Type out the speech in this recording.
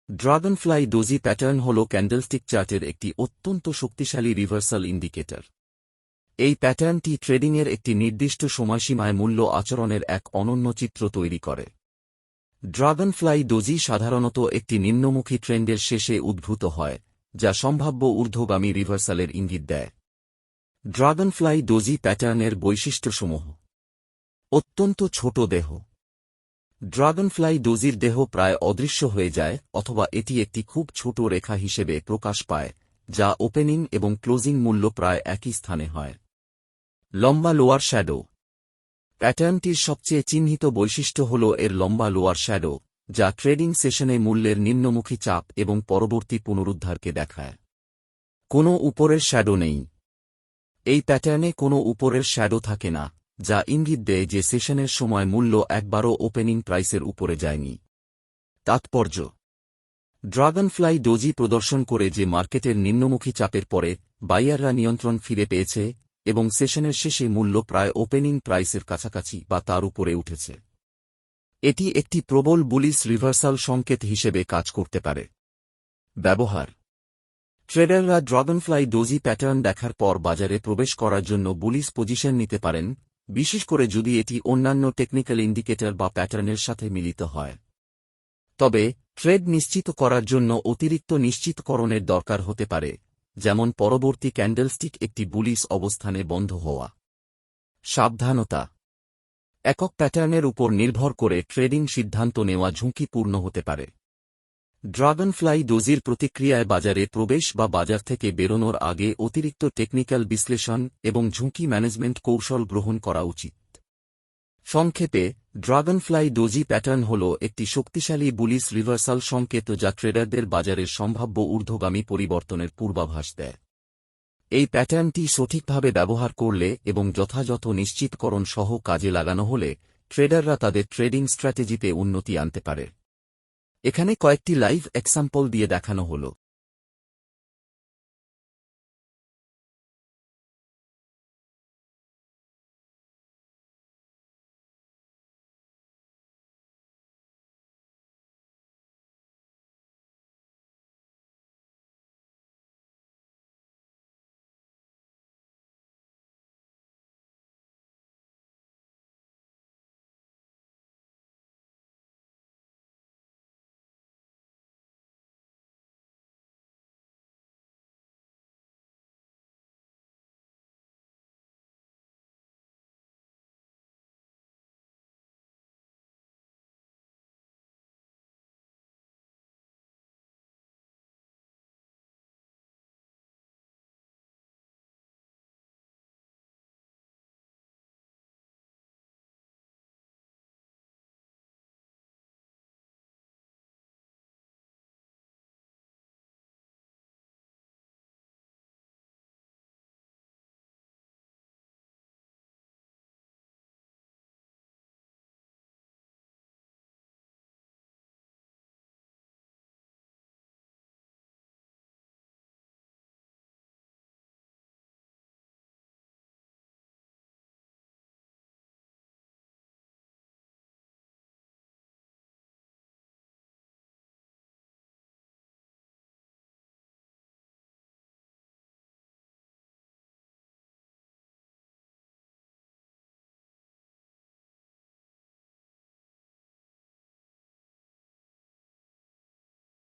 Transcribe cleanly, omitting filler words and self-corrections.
Dragonfly doji pattern হল candlestick চার্টের একটি অত্যন্ত শক্তিশালী রিভার্সাল ইন্ডিকেটর। এই প্যাটার্নটি ট্রেডিংয়ের একটি নির্দিষ্ট সময়সীমায় মূল্য আচরণের এক অনন্য চিত্র তৈরি করে। ড্রাগনফ্লাই ডোজি সাধারণত একটি নিম্নমুখী ট্রেন্ডের শেষে উদ্ভূত হয়, যা সম্ভাব্য ঊর্ধ্বগামী রিভার্সালের ইঙ্গিত দেয়। ড্রাগনফ্লাই ডোজি প্যাটার্নের বৈশিষ্ট্যসমূহ: অত্যন্ত ছোট দেহ। ড্রাগনফ্লাই ডোজির দেহ প্রায় অদৃশ্য হয়ে যায় অথবা এটি একটি খুব ছোট রেখা হিসেবে প্রকাশ পায়, যা ওপেনিং এবং ক্লোজিং মূল্য প্রায় একই স্থানে হয়। লম্বা লোয়ার শ্যাডো। প্যাটার্নটির সবচেয়ে চিহ্নিত বৈশিষ্ট্য হল এর লম্বা লোয়ার শ্যাডো, যা ট্রেডিং সেশনে মূল্যের নিম্নমুখী চাপ এবং পরবর্তী পুনরুদ্ধারকে দেখায়। কোনো উপরের শ্যাডো নেই। এই প্যাটার্নে কোনো উপরের শ্যাডো থাকে না, যা ইঙ্গিত দেয় যে সেশনের সময় মূল্য একবারও ওপেনিং প্রাইসের উপরে যায়নি। তাৎপর্য: ড্রাগনফ্লাই ডোজি প্রদর্শন করে যে মার্কেটের নিম্নমুখী চাপের পরে বায়াররা নিয়ন্ত্রণ ফিরে পেয়েছে এবং সেশনের শেষে মূল্য প্রায় ওপেনিং প্রাইসের কাছাকাছি বা তার উপরে উঠেছে। এটি একটি প্রবল বুলিশ রিভার্সাল সংকেত হিসেবে কাজ করতে পারে। ব্যবহার: ট্রেডাররা ড্রাগনফ্লাই ডোজি প্যাটার্ন দেখার পর বাজারে প্রবেশ করার জন্য বুলিশ পজিশন নিতে পারেন, বিশেষ করে যদি এটি অন্যান্য টেকনিক্যাল ইন্ডিকেটর বা প্যাটার্নের সাথে মিলিত হয়। তবে ট্রেড নিশ্চিত করার জন্য অতিরিক্ত নিশ্চিতকরণের দরকার হতে পারে, যেমন পরবর্তী ক্যান্ডেলস্টিক একটি বুলিশ অবস্থানে বন্ধ হওয়া। সাবধানতা: একক প্যাটার্নের উপর নির্ভর করে ট্রেডিং সিদ্ধান্ত নেওয়া ঝুঁকিপূর্ণ হতে পারে। ড্রাগনফ্লাই ডোজির প্রতিক্রিয়ায় বাজারে প্রবেশ বা বাজার থেকে বেরোনোর আগে অতিরিক্ত টেকনিক্যাল বিশ্লেষণ এবং ঝুঁকি ম্যানেজমেন্ট কৌশল গ্রহণ করা উচিত। সংক্ষেপে, ড্রাগনফ্লাই ডোজি প্যাটার্ন হল একটি শক্তিশালী বুলিশ রিভার্সাল সংকেত যা ট্রেডারদের বাজারের সম্ভাব্য ঊর্ধ্বগামী পরিবর্তনের পূর্বাভাস দেয়। এই প্যাটার্নটি সঠিকভাবে ব্যবহার করলে এবং যথাযথ নিশ্চিতকরণ সহ কাজে লাগানো হলে ট্রেডাররা তাদের ট্রেডিং স্ট্র্যাটেজিতে উন্নতি আনতে পারে। এখানে কয়েকটি লাইভ এক্সাম্পল দিয়ে দেখানো হল।